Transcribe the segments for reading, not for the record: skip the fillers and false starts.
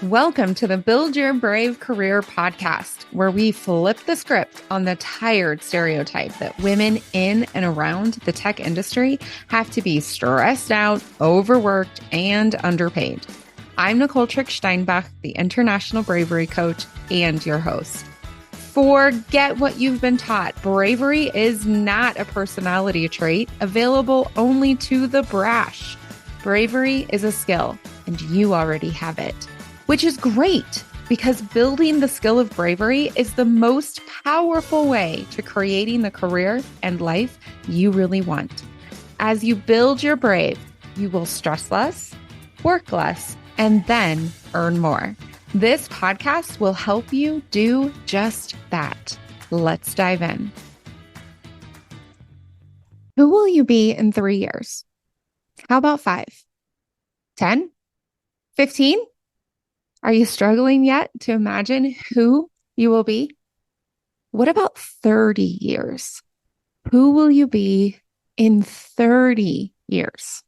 Welcome to the Build Your Brave Career podcast, where we flip the script on the tired stereotype that women in and around the tech industry have to be stressed out, overworked, and underpaid. I'm Nicole Trick Steinbach, the International Bravery Coach and your host. Forget what you've been taught. Bravery is not a personality trait available only to the brash. Bravery is a skill, and you already have it. Which is great because building the skill of bravery is the most powerful way to creating the career and life you really want. As you build your brave, you will stress less, work less, and then earn more. This podcast will help you do just that. Let's dive in. Who will you be in 3 years? How about 5? 10? 15? Are you struggling yet to imagine who you will be? What about 30 years? Who will you be in 30 years?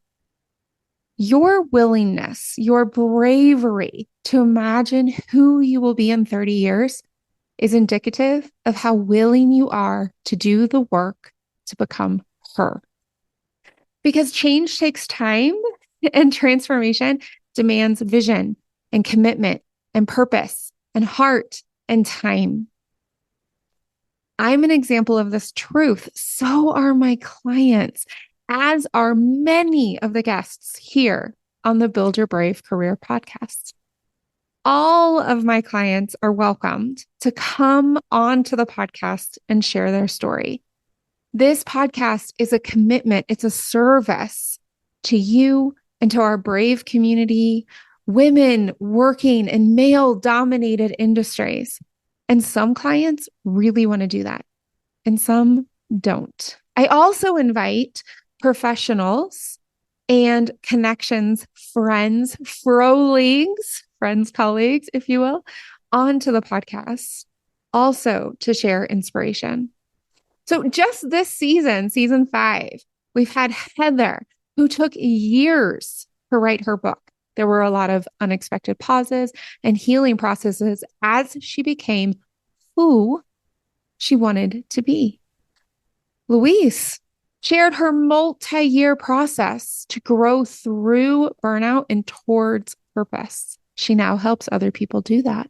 Your willingness, your bravery to imagine who you will be in 30 years is indicative of how willing you are to do the work to become her. Because change takes time and transformation demands vision and commitment and purpose and heart and time. I'm an example of this truth. So are my clients, as are many of the guests here on the Build Your Brave Career podcast. All of my clients are welcomed to come onto the podcast and share their story. This podcast is a commitment. It's a service to you and to our brave community, women working in male-dominated industries. And some clients really want to do that, and some don't. I also invite professionals and connections, friends, colleagues, if you will, onto the podcast, also to share inspiration. So just this season 5, we've had Heather, who took years to write her book. There were a lot of unexpected pauses and healing processes as she became who she wanted to be. Louise shared her multi-year process to grow through burnout and towards purpose. She now helps other people do that.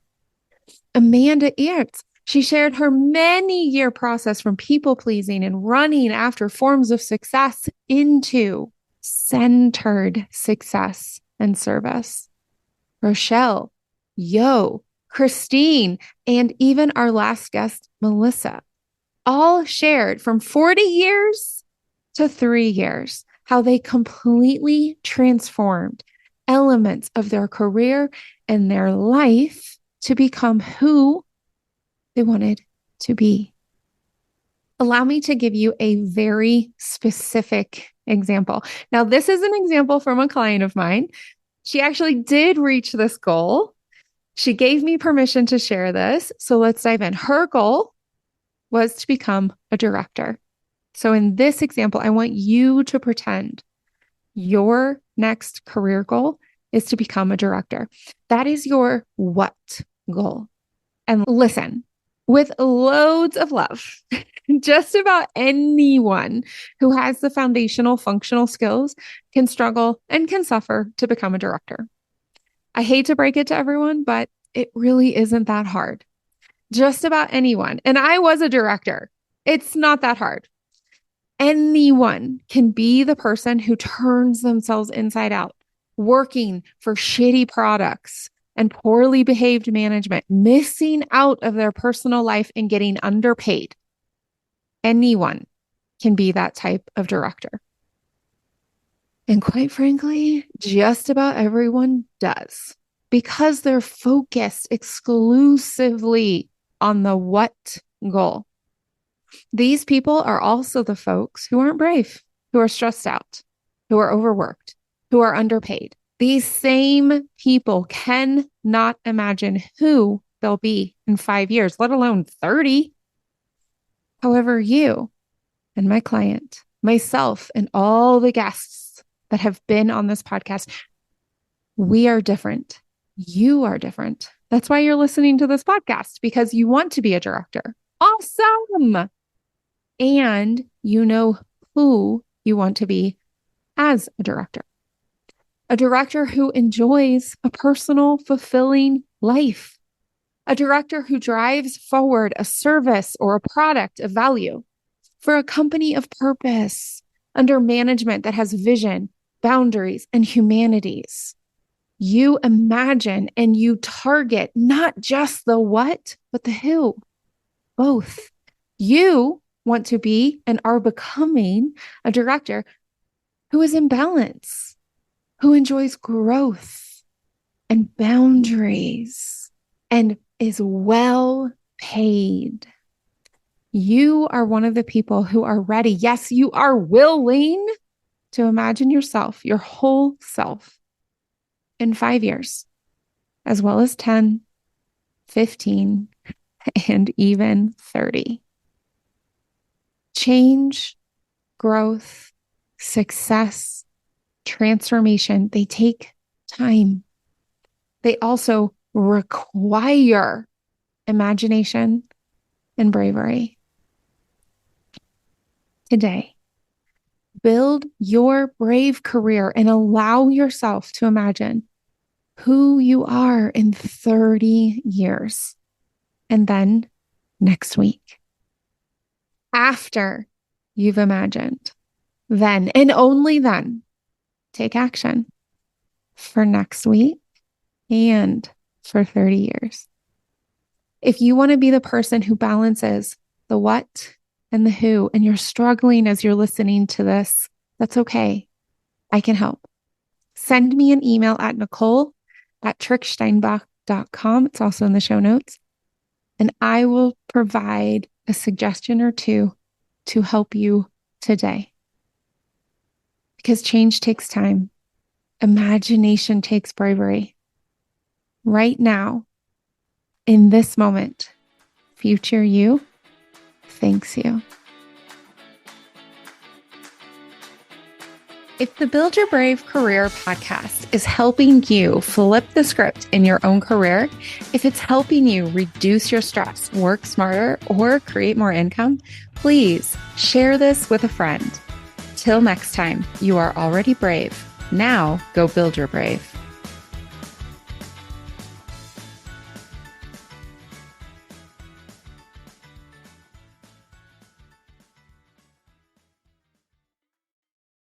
Amanda Earts, she shared her many-year process from people-pleasing and running after forms of success into centered success and service. Rochelle, Christine, and even our last guest, Melissa, all shared from 40 years to 3 years how they completely transformed elements of their career and their life to become who they wanted to be. Allow me to give you a very specific example. Now, this is an example from a client of mine. She actually did reach this goal. She gave me permission to share this. So let's dive in. Her goal was to become a director. So in this example, I want you to pretend your next career goal is to become a director. That is your what goal. And listen, with loads of love, just about anyone who has the foundational functional skills can struggle and can suffer to become a director. I hate to break it to everyone, but it really isn't that hard. Just about anyone. And I was a director. It's not that hard. Anyone can be the person who turns themselves inside out, working for shitty products and poorly behaved management, missing out of their personal life and getting underpaid. Anyone can be that type of director. And quite frankly, just about everyone does, because they're focused exclusively on the what goal. These people are also the folks who aren't brave, who are stressed out, who are overworked, who are underpaid. These same people cannot imagine who they'll be in 5 years, let alone 30. However, you and my client, myself, and all the guests that have been on this podcast, we are different. You are different. That's why you're listening to this podcast, because you want to be a director. Awesome. And you know who you want to be as a director. A director who enjoys a personal, fulfilling life. A director who drives forward a service or a product of value for a company of purpose under management that has vision, boundaries, and humanities. You imagine and you target not just the what, but the who, both. You want to be and are becoming a director who is in balance, who enjoys growth and boundaries and is well paid. You are one of the people who are ready. Yes, you are willing to imagine yourself, your whole self, in 5 years, as well as 10, 15, and even 30. Change, growth, success, transformation, they take time. They also require imagination and bravery. Today, build your brave career and allow yourself to imagine who you are in 30 years. And then next week, after you've imagined, then and only then, take action for next week and for 30 years. If you want to be the person who balances the what and the who, and you're struggling as you're listening to this, that's okay. I can help. Send me an email at nicole@tricksteinbach.com. It's also in the show notes. And I will provide a suggestion or two to help you today. Because change takes time. Imagination takes bravery. Right now, in this moment, future you thanks you. If the Build Your Brave Career podcast is helping you flip the script in your own career, if it's helping you reduce your stress, work smarter, or create more income, please share this with a friend. Till next time, you are already brave. Now go build your brave.